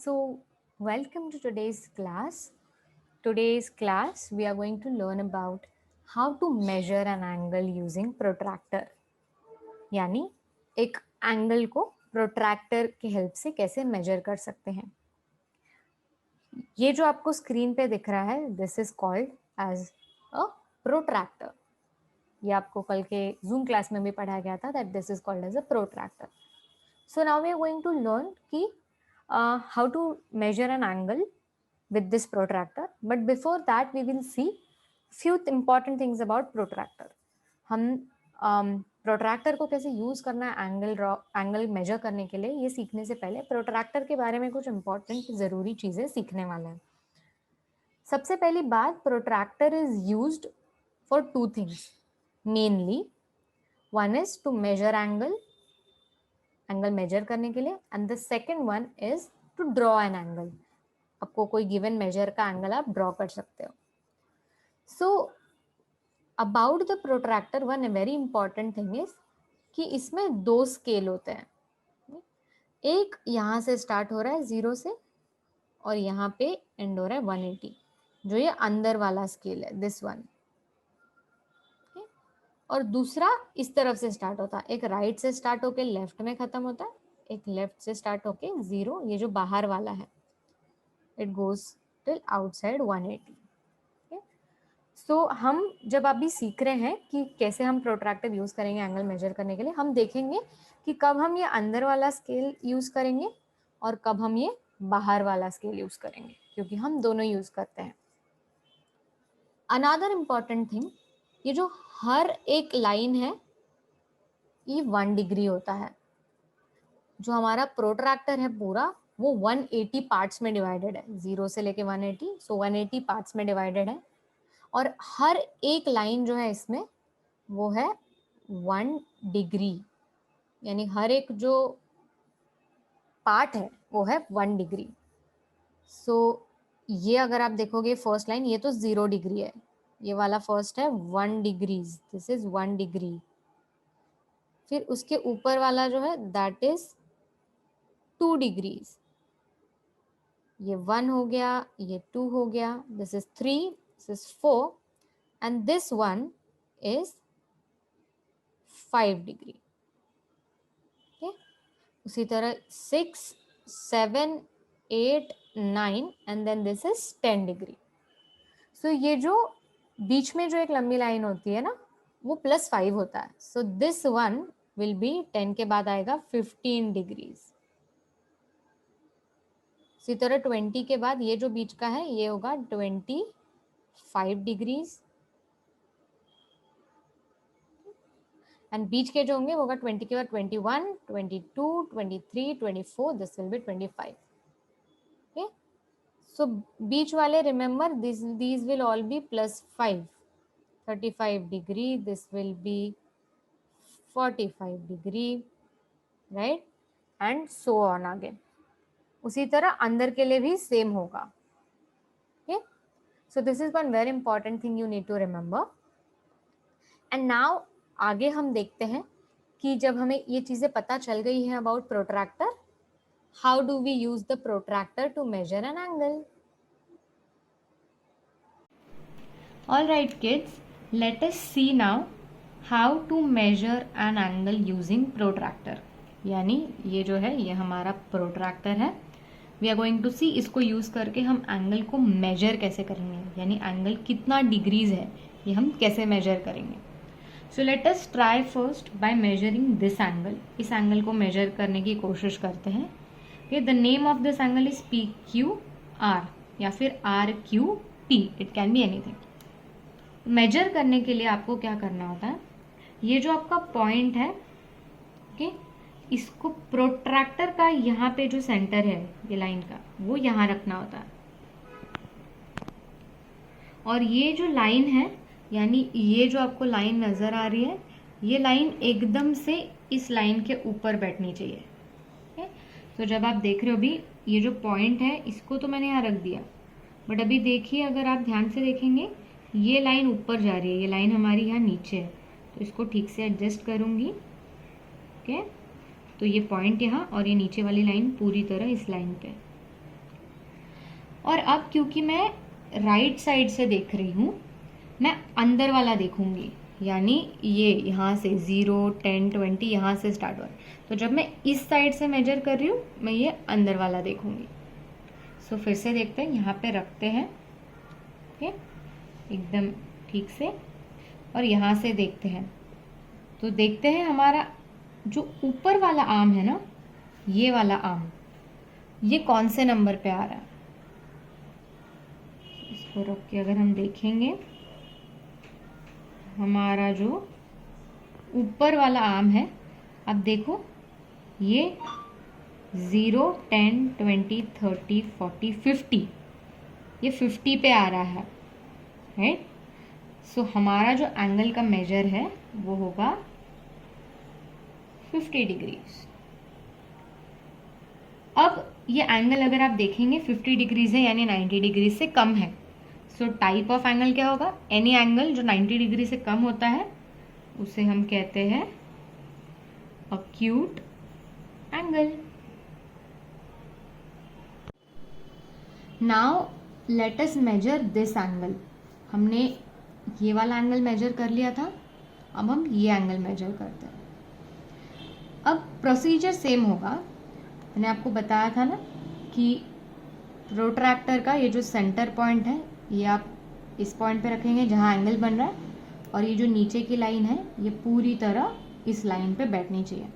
So, welcome to today's class. Today's class, we are going to learn about how to measure an angle using protractor. यानी एक angle को protractor की help से कैसे major कर सकते हैं. ये जो आपको स्क्रीन पे दिख रहा है, this is called as a protractor. ये आपको कल के जूम क्लास में भी पढ़ाया गया था that this is called as a protractor. So now we are going to learn कि how to measure an angle with this protractor. But before that, we will see few important things about protractor. हम protractor को कैसे use करना है angle measure करने के लिए, ये सीखने से पहले प्रोट्रैक्टर के बारे में कुछ इंपॉर्टेंट ज़रूरी चीज़ें सीखने वाले हैं. सबसे पहली बात, protractor is used for two things mainly. One is to measure angle measure करने के लिए, and the second one is to draw an angle. आपको कोई गिवन मेजर का एंगल आप ड्रॉ कर सकते हो. So about the protractor, one very important thing is कि इसमें दो स्केल होते हैं. एक यहाँ से स्टार्ट हो रहा है 0 से और यहाँ पे एंड हो रहा है 180, जो ये अंदर वाला स्केल है, दिस वन. और दूसरा इस तरफ से स्टार्ट होता है, एक राइट से स्टार्ट होके लेफ्ट में खत्म होता है, एक लेफ्ट से स्टार्ट होके 0, ये जो बाहर वाला है, इट गोज टिल आउटसाइड 180. सो हम जब अभी सीख रहे हैं कि कैसे हम प्रोट्रैक्टर यूज करेंगे एंगल मेजर करने के लिए, हम देखेंगे कि कब हम ये अंदर वाला स्केल यूज करेंगे और कब हम ये बाहर वाला स्केल यूज करेंगे, क्योंकि हम दोनों यूज करते हैं. अनदर इम्पॉर्टेंट थिंग, ये जो हर एक लाइन है ये 1 डिग्री होता है. जो हमारा प्रोट्रैक्टर है पूरा वो 180 पार्ट्स में डिवाइडेड है, 0 से लेके 180, सो 180 पार्ट्स में डिवाइडेड है. और हर एक लाइन जो है इसमें वो है 1 डिग्री, यानी हर एक जो पार्ट है वो है 1 डिग्री. सो ये अगर आप देखोगे फर्स्ट लाइन, ये तो 0 डिग्री है, ये वाला फर्स्ट है 1 डिग्रीज, दिस इज 1 डिग्री. फिर उसके ऊपर वाला जो है दैट इज 2 डिग्रीज. ये 1 हो गया, ये 2 हो गया, this is 3, this is 4, and this one is 5 degree. उसी तरह 6, 7, 8, 9 and then this is 10 degree. So ये जो बीच में जो एक लंबी लाइन होती है ना, वो +5 होता है. So this one will be 10 के बाद आएगा 15 डिग्रीज. इसी तरह 20 के बाद ये जो बीच का है ये होगा 25 डिग्रीज, एंड बीच के जो होंगे वो होगा 20 के बाद 21, 22, 23, 24, this will be 25. Okay, so बीच वाले remember these will all be +5. 35 degree, this will be 45 degree, right, and so on again. उसी तरह अंदर के लिए भी सेम होगा. Okay, so this is one very important thing you need to remember. And now आगे हम देखते हैं कि जब हमें ये चीज़ें पता चल गई है about protractor, how do we use the protractor to measure an angle. All right kids, let us see now how to measure an angle using protractor. यानी ये जो है ये हमारा प्रोट्रैक्टर है. We are going to see इसको use करके हम एंगल को मेजर कैसे करेंगे, यानी एंगल कितना डिग्रीज है ये हम कैसे मेजर करेंगे. So let us try first by measuring this angle. इस एंगल को मेजर करने की कोशिश करते हैं. Okay, the name of this angle is PQR या फिर RQT, it can be anything. Measure करने के लिए आपको क्या करना होता है, ये जो आपका पॉइंट है, ओके, इसको प्रोट्रैक्टर का यहाँ पे जो सेंटर है ये लाइन का, वो यहाँ रखना होता है. और ये जो लाइन है, यानी ये जो आपको लाइन नजर आ रही है, ये लाइन एकदम से इस लाइन के ऊपर बैठनी चाहिए. ओके, तो जब आप देख रहे हो अभी ये जो पॉइंट है इसको तो मैंने यहाँ रख दिया, बट अभी देखिए अगर आप ध्यान से देखेंगे ये लाइन ऊपर जा रही है, ये लाइन हमारी यहाँ नीचे है, तो इसको ठीक से एडजस्ट करूँगी. ओके, तो ये पॉइंट यहाँ और ये नीचे वाली लाइन पूरी तरह इस लाइन पे. और अब क्योंकि मैं राइट साइड से देख रही हूँ, मैं अंदर वाला देखूंगी, यानी ये यहाँ से 0, 10, 20 यहाँ से स्टार्ट हुआ। तो जब मैं इस साइड से मेजर कर रही हूँ, मैं ये अंदर वाला देखूंगी। सो फिर से देखते हैं, यहाँ पे रखते हैं, ओके, एकदम ठीक से, और यहाँ से देखते हैं। तो देखते हैं हमारा जो ऊपर वाला आर्म है ना, ये वाला आर्म, ये कौन से नंबर पे आ रहा है। इसको रख के अगर हम देखेंगे, हमारा जो ऊपर वाला आर्म है, अब देखो ये 0, 10, 20, 30, 40, 50, ये 50 पे आ रहा है, राइट। सो हमारा जो एंगल का मेजर है वो होगा 50 डिग्रीज। अब ये एंगल अगर आप देखेंगे 50 डिग्रीज है, यानी 90 डिग्री से कम है। सो टाइप ऑफ एंगल क्या होगा, एनी एंगल जो 90 डिग्री से कम होता है उसे हम कहते हैं acute angle. Now let us major this angle. हमने ये वाला एंगल मेजर कर लिया था, अब हम ये एंगल मेजर करते हैं। अब प्रोसीजर सेम होगा। मैंने आपको बताया था ना कि प्रोट्रैक्टर का ये जो सेंटर पॉइंट है, ये आप इस पॉइंट पे रखेंगे जहाँ एंगल बन रहा है, और ये जो नीचे की लाइन है ये पूरी तरह इस लाइन पे बैठनी चाहिए।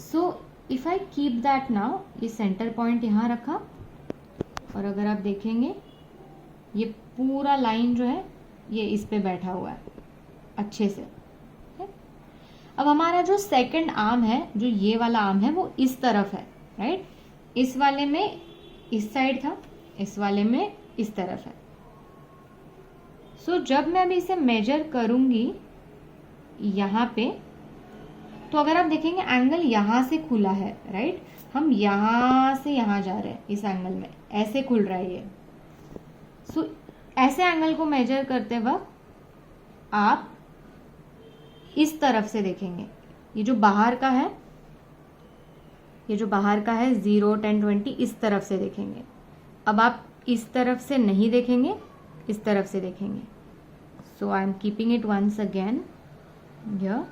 So if I keep that now, ये सेंटर पॉइंट यहाँ रखा, और अगर आप देखेंगे ये पूरा लाइन जो है ये इस पे बैठा हुआ है अच्छे से। अब हमारा जो सेकंड आर्म है, जो ये वाला आर्म है, वो इस तरफ है, राइट। इस वाले में इस साइड था, इस वाले में इस तरफ है। सो जब मैं अभी इसे मेजर करूंगी यहाँ पे, तो अगर आप देखेंगे एंगल यहाँ से खुला है, राइट। हम यहाँ से यहाँ जा रहे हैं, इस एंगल में ऐसे खुल रहा है ये। सो ऐसे एंगल को मेजर करते वक्त आप इस तरफ से देखेंगे। ये जो बाहर का है, ये जो बाहर का है 0, 10, 20, इस तरफ से देखेंगे। अब आप इस तरफ से नहीं देखेंगे, इस तरफ से देखेंगे। So I am keeping it once again here.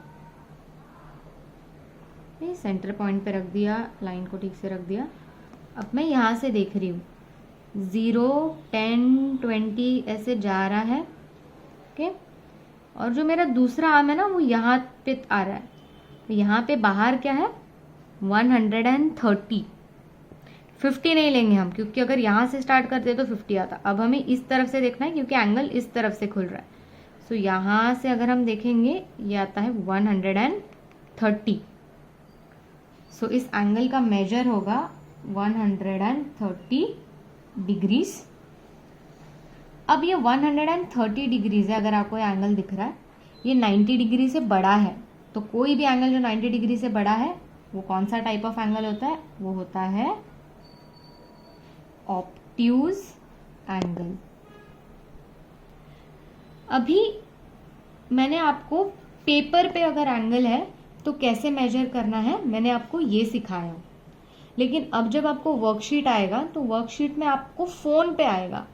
Centre point पे रख दिया, लाइन को ठीक से रख दिया। अब मैं यहाँ से देख रही हूँ, 0, 10, 20 ऐसे जा रहा है, ओके। और जो मेरा दूसरा आर्म है ना, वो यहाँ पे आ रहा है। तो यहाँ पे बाहर क्या है, 130। 50 नहीं लेंगे हम, क्योंकि अगर यहाँ से स्टार्ट करते तो 50 आता। अब हमें इस तरफ से देखना है, क्योंकि एंगल इस तरफ से खुल रहा है। सो यहाँ से अगर हम देखेंगे, ये आता है 130। सो इस एंगल का मेजर होगा 130 डिग्रीज। अब ये 130 डिग्रीज है, अगर आपको ये एंगल दिख रहा है, ये 90 डिग्री से बड़ा है। तो कोई भी एंगल जो 90 डिग्री से बड़ा है, वो कौन सा टाइप ऑफ एंगल होता है, वो होता है ऑब्ट्यूज एंगल। अभी मैंने आपको पेपर पे अगर एंगल है तो कैसे मेजर करना है, मैंने आपको ये सिखाया। लेकिन अब जब आपको वर्कशीट आएगा, तो वर्कशीट में आपको फोन पे आएगा।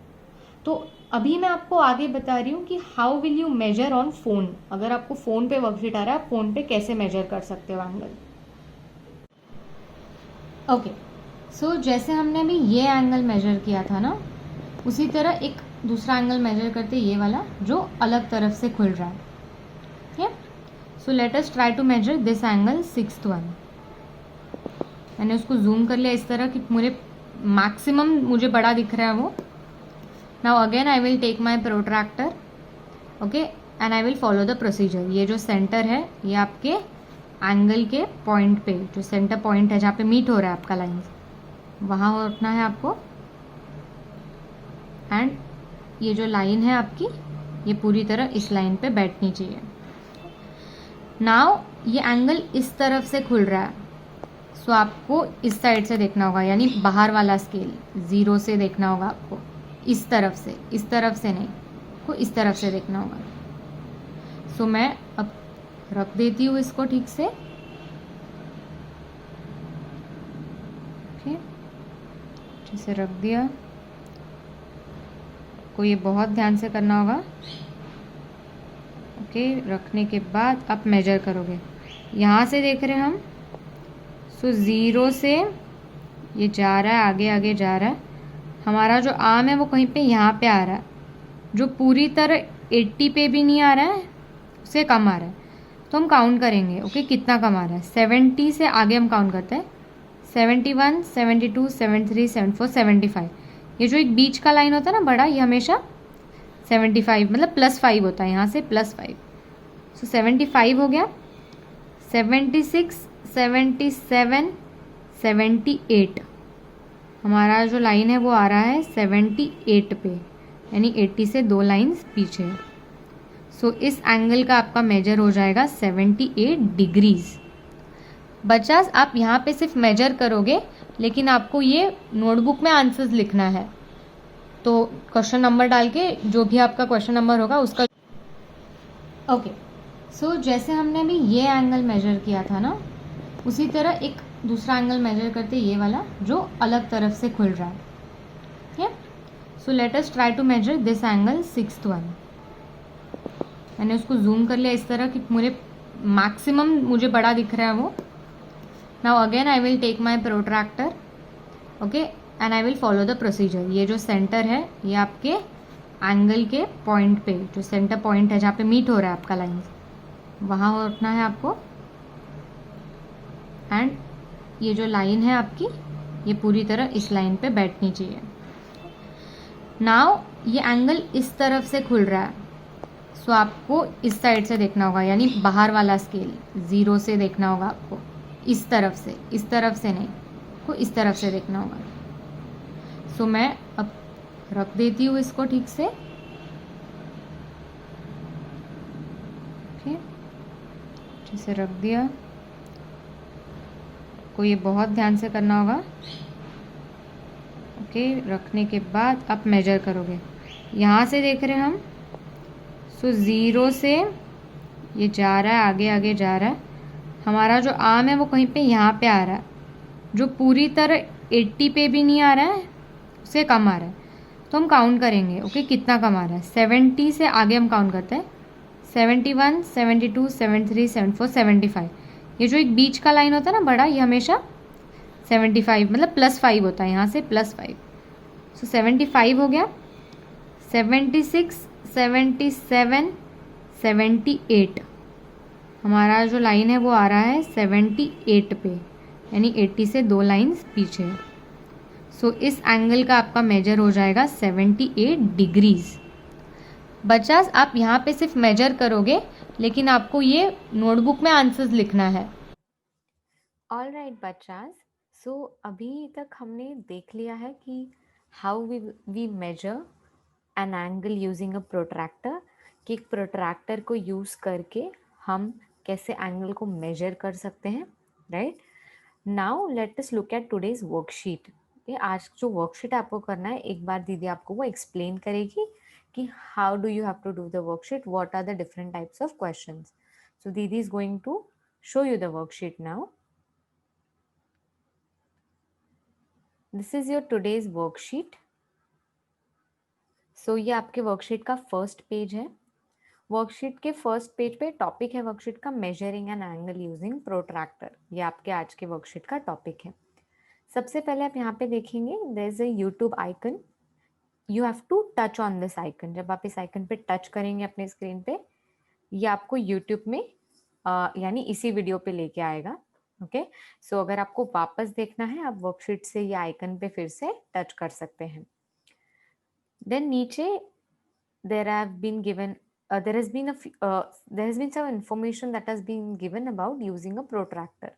तो अभी मैं आपको आगे बता रही हूँ कि how will you major on phone. अगर आपको फोन पे वर्कशीट आ रहा है, आप फोन पे कैसे मेजर कर सकते हो एंगल। ओके, सो जैसे हमने अभी ये एंगल मेजर किया था ना, उसी तरह एक दूसरा एंगल मेजर करते, ये वाला जो अलग तरफ से खुल रहा है। ठीक, so let us try to measure this angle, 6th one. मैंने उसको जूम कर लिया इस तरह कि मुझे मैक्सिमम मुझे बड़ा दिख रहा है वो। Now again I will take my protractor, okay, and I will follow the procedure. ये जो सेंटर है, ये आपके एंगल के पॉइंट पे, जो सेंटर पॉइंट है जहाँ पे मीट हो रहा है आपका लाइन, वहाँ रखना है आपको। एंड ये जो लाइन है आपकी, ये पूरी तरह इस लाइन पे बैठनी चाहिए। नाउ ये एंगल इस तरफ से खुल रहा है, सो आपको इस साइड से देखना होगा, यानी बाहर वाला स्केल 0 से देखना होगा आपको, इस तरफ से नहीं, को इस तरफ से देखना होगा। सो मैं अब रख देती हूँ इसको ठीक से, ठीक, अच्छे से रख दिया। को ये बहुत ध्यान से करना होगा। ओके, रखने के बाद आप मेजर करोगे। यहाँ से देख रहे हैं हम, सो 0 से ये जा रहा है, आगे आगे जा रहा है। हमारा जो आर्म है वो कहीं पे यहाँ पे आ रहा है, जो पूरी तरह 80 पे भी नहीं आ रहा है, उससे कम आ रहा है। तो हम काउंट करेंगे। ओके, कितना कम आ रहा है। 70 से आगे हम काउंट करते हैं। 71, 72, 73, 74, 75। ये जो एक बीच का लाइन होता है ना बड़ा, ये हमेशा 75 मतलब +5 होता है, यहाँ से +5। सो 75 हो गया। 76, 77, 78। हमारा जो लाइन है वो आ रहा है 78 पे, यानी 80 से 2 लाइन्स पीछे। सो इस एंगल का आपका मेजर हो जाएगा 78 डिग्रीज। बच्चा, आप यहाँ पे सिर्फ मेजर करोगे, लेकिन आपको ये नोटबुक में आंसर्स लिखना है। तो क्वेश्चन नंबर डाल के जो भी आपका क्वेश्चन नंबर होगा उसका। ओके, सो जैसे हमने अभी ये एंगल मेजर किया था ना, उसी तरह एक दूसरा एंगल मेजर करते, ये वाला जो अलग तरफ से खुल रहा है। ठीक है, so let us try to measure this angle, 6th one. मैंने उसको जूम कर लिया इस तरह कि मुझे मैक्सिमम मुझे बड़ा दिख रहा है वो। Now again I will take my protractor, okay, and I will follow the procedure. ये जो सेंटर है, ये आपके एंगल के पॉइंट पे, जो सेंटर पॉइंट है जहाँ पे मीट हो रहा है आपका लाइन, वहाँ रखना है आपको। एंड ये जो लाइन है आपकी, ये पूरी तरह इस लाइन पे बैठनी चाहिए। नाउ ये एंगल इस तरफ से खुल रहा है, सो आपको इस साइड से देखना होगा, यानी बाहर वाला स्केल 0 से देखना होगा आपको, इस तरफ से नहीं, को इस तरफ से देखना होगा। सो मैं अब रख देती हूँ इसको ठीक से। ओके, अच्छे से रख दिया। को ये बहुत ध्यान से करना होगा। ओके, रखने के बाद आप मेजर करोगे। यहाँ से देख रहे हैं हम, सो 0 से ये जा रहा है, आगे आगे जा रहा है। हमारा जो आर्म है वो कहीं पे यहाँ पे आ रहा है, जो पूरी तरह 80 पे भी नहीं आ रहा है, उससे कम आ रहा है। तो हम काउंट करेंगे। ओके, कितना कम आ रहा है। 70 से आगे हम काउंट करते हैं। 71, 72, 73, 74, 75। ये जो एक बीच का लाइन होता है ना बड़ा, ये हमेशा 75 मतलब +5 होता है, यहाँ से +5। सो 75 हो गया। 76, 77, 78। हमारा जो लाइन है वो आ रहा है 78 पे, यानी 80 से 2 लाइन्स पीछे। सो इस एंगल का आपका मेजर हो जाएगा 78 डिग्रीज। बच्चा, आप यहाँ पे सिर्फ मेजर करोगे, लेकिन आपको ये नोटबुक में आंसर्स लिखना है। ऑल राइट बच्चास, सो अभी तक हमने देख लिया है कि how we measure an angle using a protractor, कि एक प्रोट्रैक्टर को यूज़ करके हम कैसे एंगल को मेजर कर सकते हैं, right. Now let us look at today's worksheet. ये आज जो वर्कशीट आपको करना है, एक बार दीदी आपको वो एक्सप्लेन करेगी कि how do you have to do the worksheet, what are the different types of questions. So दीदी is going to show you the worksheet now. This is your today's worksheet. So ये आपके worksheet का first page है। Worksheet के first page पे topic है worksheet का, measuring an angle using protractor. ये आपके आज के वर्कशीट का टॉपिक है। सबसे पहले आप यहाँ पे देखेंगे there is a YouTube icon, you have to touch on this icon. जब आप इस आइकन पे टच करेंगे अपने स्क्रीन पे, ये आपको यूट्यूब में यानी इसी वीडियो पे लेके आएगा। ओके, सो अगर आपको वापस देखना है, आप वर्कशीट से ये आइकन पे फिर से टच कर सकते हैं। देन नीचे there have been given there has been some information that has been given about using a protractor।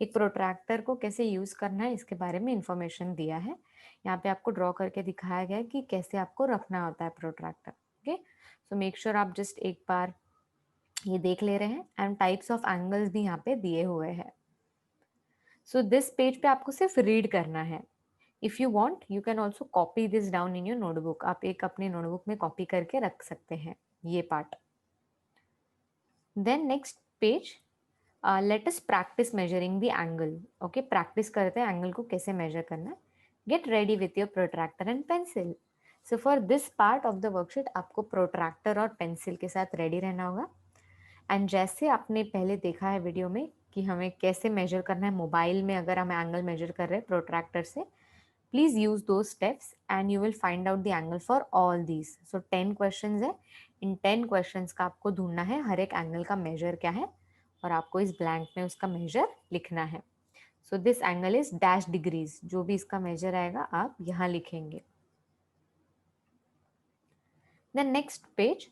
एक प्रोट्रैक्टर को कैसे यूज करना है इसके बारे में इंफॉर्मेशन दिया है। यहाँ पे आपको ड्रॉ करके दिखाया गया है कि कैसे आपको रखना होता है protractor. Okay, so make sure आप जस्ट एक बार ये देख ले रहे हैं। एंड टाइप्स ऑफ एंगल्स भी यहाँ पे दिए हुए हैं। सो दिस पेज पे आपको सिर्फ रीड करना है। If you want you can also copy this down in your notebook. आप एक अपने नोटबुक में कॉपी करके रख सकते हैं ये part. Then next page, let us practice measuring the angle. Okay, practice करते हैं एंगल को कैसे मेजर करना है। Get ready with your protractor and pencil. So for this part of the worksheet आपको प्रोट्रैक्टर और पेंसिल के साथ रेडी रहना होगा। एंड जैसे आपने पहले देखा है वीडियो में कि हमें कैसे मेजर करना है मोबाइल में, अगर हम एंगल मेजर कर रहे हैं प्रोट्रैक्टर से, प्लीज यूज दो steps and you will find out the angle for all these. So 10 questions है, इन 10 क्वेश्चंस का आपको ढूंढना है हर एक एंगल का मेजर क्या है और आपको इस ब्लैंक में उसका मेजर लिखना है। So this angle is dash degrees, जो भी इसका मेजर आएगा आप यहाँ लिखेंगे। देन नेक्स्ट पेज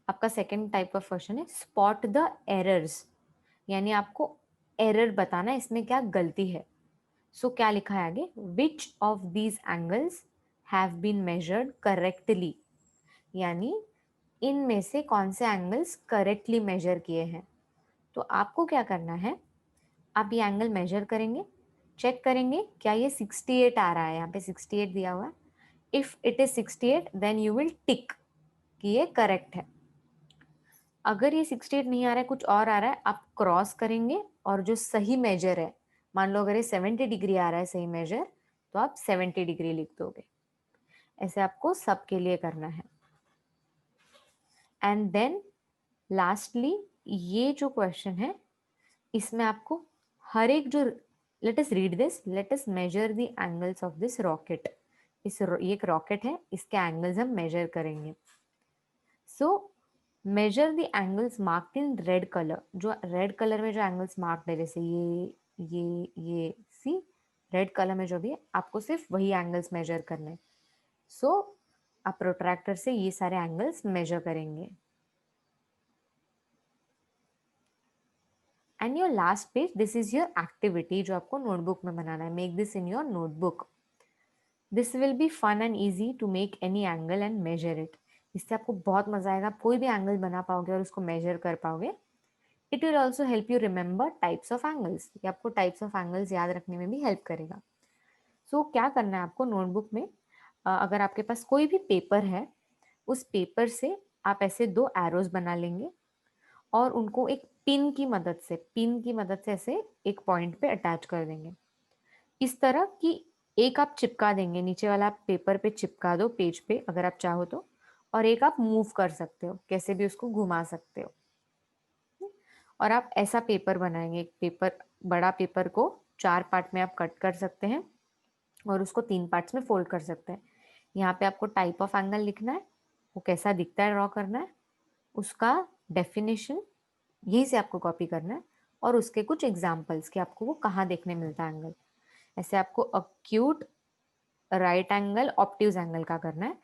आपका सेकेंड टाइप ऑफ क्वेश्चन है स्पॉट द एरर्स, यानी आपको एरर बताना है इसमें क्या गलती है। सो क्या लिखा है आगे, which of these angles have been measured correctly, यानी इनमें से कौन से एंगल्स करेक्टली मेजर किए हैं। तो आपको क्या करना है, आप ये एंगल मेजर करेंगे, चेक करेंगे क्या ये 68 आ रहा है, यहाँ पे 68 दिया हुआ है। If it is 68 then you will tick कि ये करेक्ट है। अगर ये 68 नहीं आ रहा है, कुछ और आ रहा है, आप क्रॉस करेंगे और जो सही मेजर है, मान लो अगर ये 70 डिग्री आ रहा है सही मेजर, तो आप 70 डिग्री लिख दोगे। ऐसे आपको सबके लिए करना है। एंड देन लास्टली ये जो क्वेश्चन है इसमें आपको हर एक जो, let us read this, let us measure the angles of this rocket. ये एक रॉकेट है, इसके एंगल्स हम मेजर करेंगे। So measure the angles marked in red colour, जो रेड कलर में जो एंगल्स मार्क्ड है, जैसे ये सी रेड कलर में जो भी है, आपको सिर्फ वही एंगल्स मेजर करने। सो आप प्रोट्रैक्टर से ये सारे एंगल्स मेजर करेंगे। And your last page, this is your activity जो आपको नोटबुक में बनाना है। Make this in your notebook. This will be fun and easy to make any angle and measure it. इससे आपको बहुत मजा आएगा, आप कोई भी एंगल बना पाओगे और उसको मेजर कर पाओगे। It will also help you remember types of angles, ये आपको टाइप्स ऑफ एंगल्स याद रखने में भी हेल्प करेगा। सो क्या करना है आपको नोटबुक में, अगर आपके पास कोई भी पेपर है, उस पेपर से आप ऐसे दो एरोज बना लेंगे और उनको एक पिन की मदद से ऐसे एक पॉइंट पे अटैच कर देंगे, इस तरह कि एक आप चिपका देंगे, नीचे वाला आप पेपर पे चिपका दो पेज पे अगर आप चाहो तो, और एक आप मूव कर सकते हो, कैसे भी उसको घुमा सकते हो। और आप ऐसा पेपर बनाएंगे, एक पेपर, बड़ा पेपर को 4 पार्ट में आप कट कर सकते हैं और उसको 3 पार्ट्स में फोल्ड कर सकते हैं। यहाँ पे आपको टाइप ऑफ एंगल लिखना है, वो कैसा दिखता है ड्रॉ करना है, उसका डेफिनेशन यहीं से आपको कॉपी करना है, और उसके कुछ एग्जाम्पल्स कि आपको वो कहाँ देखने मिलता है एंगल। ऐसे आपको acute, right angle, obtuse angle का करना है।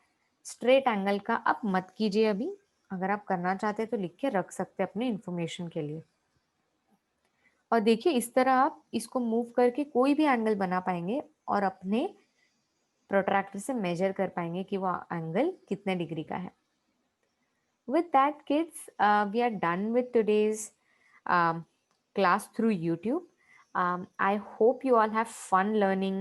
स्ट्रेट एंगल का आप मत कीजिए अभी, अगर आप करना चाहते हैं तो लिख के रख सकते हैं अपने इंफॉर्मेशन के लिए। और देखिए इस तरह आप इसको मूव करके कोई भी एंगल बना पाएंगे और अपने प्रोट्रैक्टर से मेजर कर पाएंगे कि वो एंगल कितने डिग्री का है। With that, kids, we are done with today's class through YouTube. I hope you all have fun learning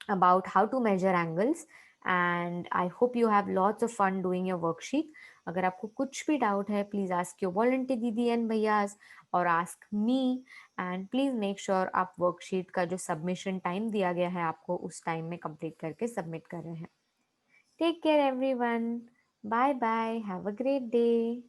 about how to measure angles, and I hope you have lots of fun doing your worksheet. अगर आपको कुछ भी doubt है, please ask your volunteer दीदी and भैयास और ask me, and please make sure आप worksheet का जो सबमिशन टाइम दिया गया है आपको उस टाइम में कंप्लीट करके सबमिट कर रहे हैं। Take care everyone, bye bye, have a great day.